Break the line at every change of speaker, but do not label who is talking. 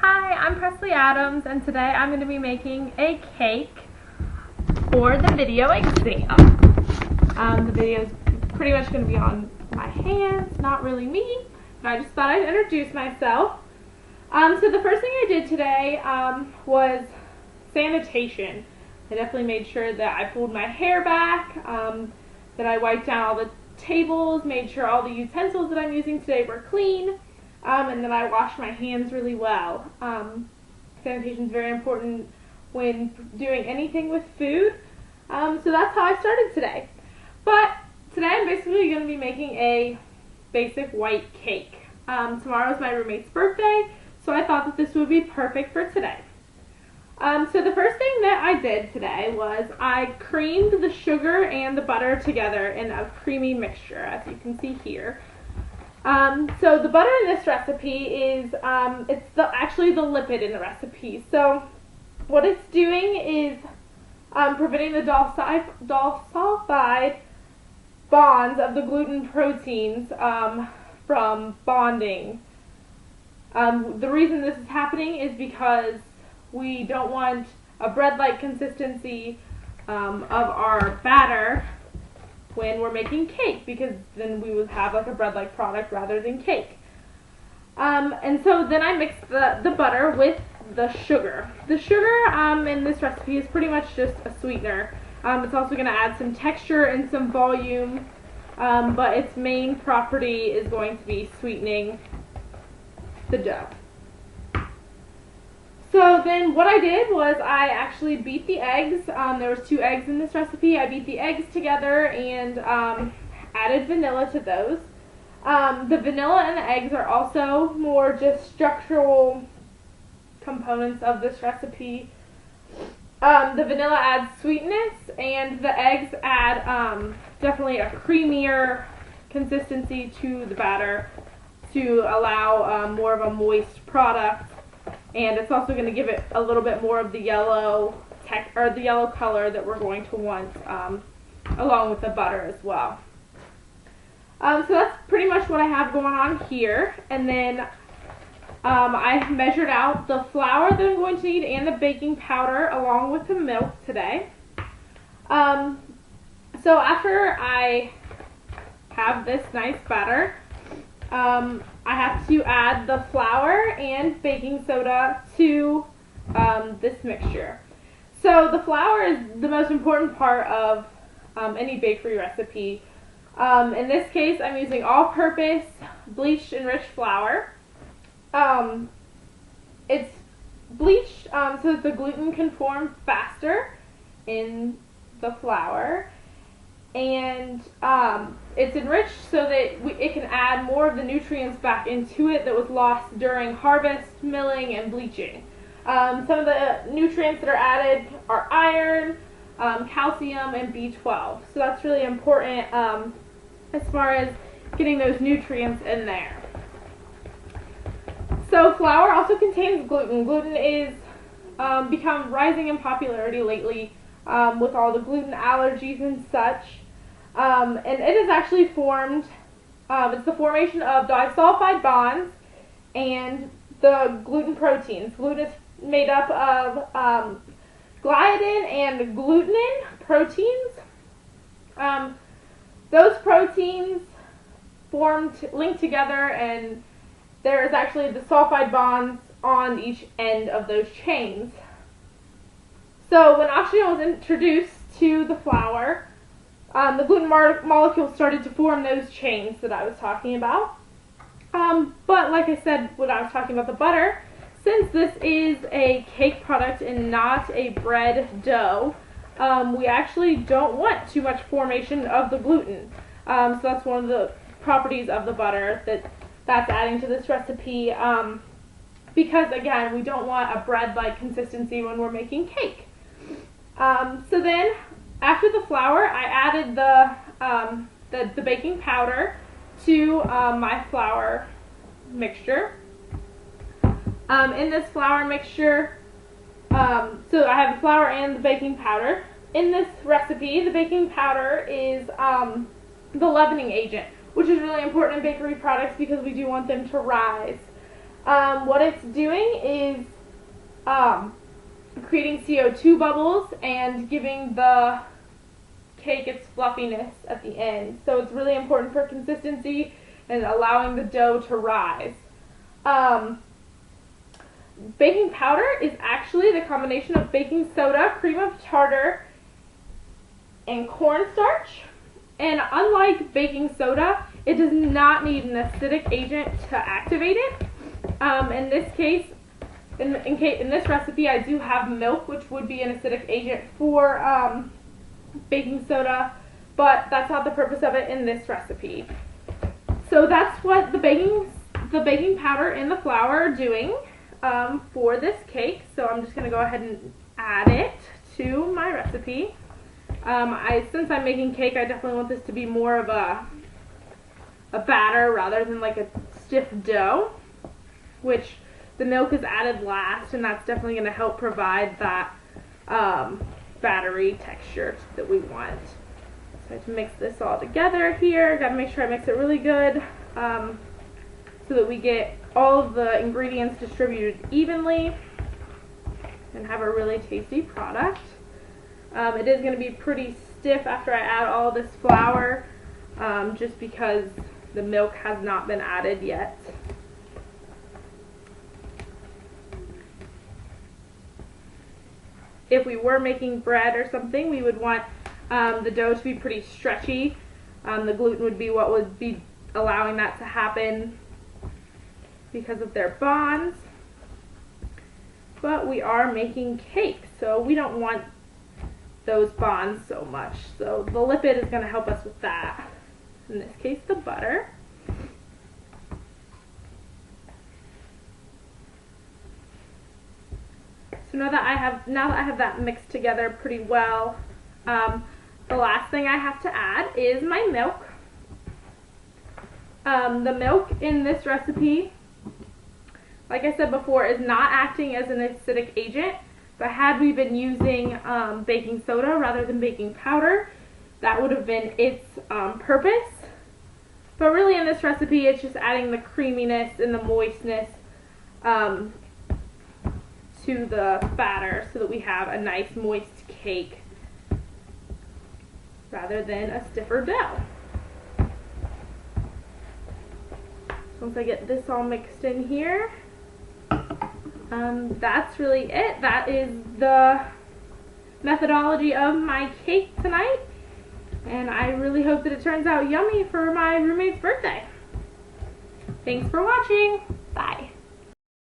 Hi, I'm Presley Adams, and today I'm going to be making a cake for the video exam. The video is pretty much going to be on my hands, not really me, but I just thought I'd introduce myself. So the first thing I did today was sanitation. I definitely made sure that I pulled my hair back, that I wiped down all the tables, made sure all the utensils that I'm using today were clean. And then I washed my hands really well. Sanitation is very important when doing anything with food. So that's how I started today. But today I'm basically going to be making a basic white cake. Tomorrow is my roommate's birthday, so I thought that this would be perfect for today. So the first thing that I did today was I creamed the sugar and the butter together in a creamy mixture, as you can see here. So the butter in this recipe is, it's actually the lipid in the recipe. So what it's doing is preventing the disulfide bonds of the gluten proteins from bonding. The reason this is happening is because we don't want a bread-like consistency of our batter when we're making cake, because then we would have like a bread-like product rather than cake. And so then I mixed the butter with the sugar. The sugar in this recipe is pretty much just a sweetener. It's also going to add some texture and some volume, but its main property is going to be sweetening the dough. So then what I did was I actually beat the eggs. There was 2 eggs in this recipe. I beat the eggs together and added vanilla to those. The vanilla and the eggs are also more just structural components of this recipe. The vanilla adds sweetness, and the eggs add definitely a creamier consistency to the batter to allow more of a moist product. And it's also going to give it a little bit more of the yellow color that we're going to want along with the butter as well. So that's pretty much what I have going on here. And then I measured out the flour that I'm going to need and the baking powder along with the milk today. So after I have this nice batter, I have to add the flour and baking soda to this mixture. So the flour is the most important part of any bakery recipe. In this case, I'm using all-purpose bleached enriched flour. It's bleached so that the gluten can form faster in the flour. And it's enriched so that it can add more of the nutrients back into it that was lost during harvest, milling, and bleaching. Some of the nutrients that are added are iron, calcium, and B12. So that's really important as far as getting those nutrients in there. So flour also contains gluten. Gluten is become rising in popularity lately with all the gluten allergies and such. And it is actually formed, it's the formation of disulfide bonds and the gluten proteins. Gluten is made up of gliadin and glutenin proteins. Those proteins link together, and there is actually the sulfide bonds on each end of those chains. So when oxygen was introduced to the flour, the gluten molecules started to form those chains that I was talking about. But like I said when I was talking about the butter, since this is a cake product and not a bread dough, we actually don't want too much formation of the gluten. So that's one of the properties of the butter that's adding to this recipe, because again, we don't want a bread-like consistency when we're making cake. So then, after the flour, I added the baking powder to my flour mixture. In this flour mixture, so I have the flour and the baking powder. In this recipe, the baking powder is the leavening agent, which is really important in bakery products because we do want them to rise. What it's doing is creating CO2 bubbles and giving the cake its fluffiness at the end. So it's really important for consistency and allowing the dough to rise. Baking powder is actually the combination of baking soda, cream of tartar, and cornstarch. And unlike baking soda, it does not need an acidic agent to activate it. In this case, in this recipe, I do have milk, which would be an acidic agent for baking soda, but that's not the purpose of it in this recipe. So that's what the baking powder and the flour are doing for this cake. So I'm just going to go ahead and add it to my recipe. Since I'm making cake, I definitely want this to be more of a batter rather than like a stiff dough, which the milk is added last, and that's definitely going to help provide that battery texture that we want. So I have to mix this all together here. Got to make sure I mix it really good so that we get all of the ingredients distributed evenly and have a really tasty product. It is going to be pretty stiff after I add all this flour, just because the milk has not been added yet. If we were making bread or something, we would want the dough to be pretty stretchy. The gluten would be what would be allowing that to happen because of their bonds. But we are making cake, so we don't want those bonds so much. So the lipid is going to help us with that. In this case, the butter. So now that I have that mixed together pretty well, the last thing I have to add is my milk. The milk in this recipe, like I said before, is not acting as an acidic agent. But had we been using baking soda rather than baking powder, that would have been its purpose. But really in this recipe, it's just adding the creaminess and the moistness to the batter so that we have a nice moist cake rather than a stiffer dough. So once I get this all mixed in here, that's really it. That is the methodology of my cake tonight, and I really hope that it turns out yummy for my roommate's birthday. Thanks for watching. Bye.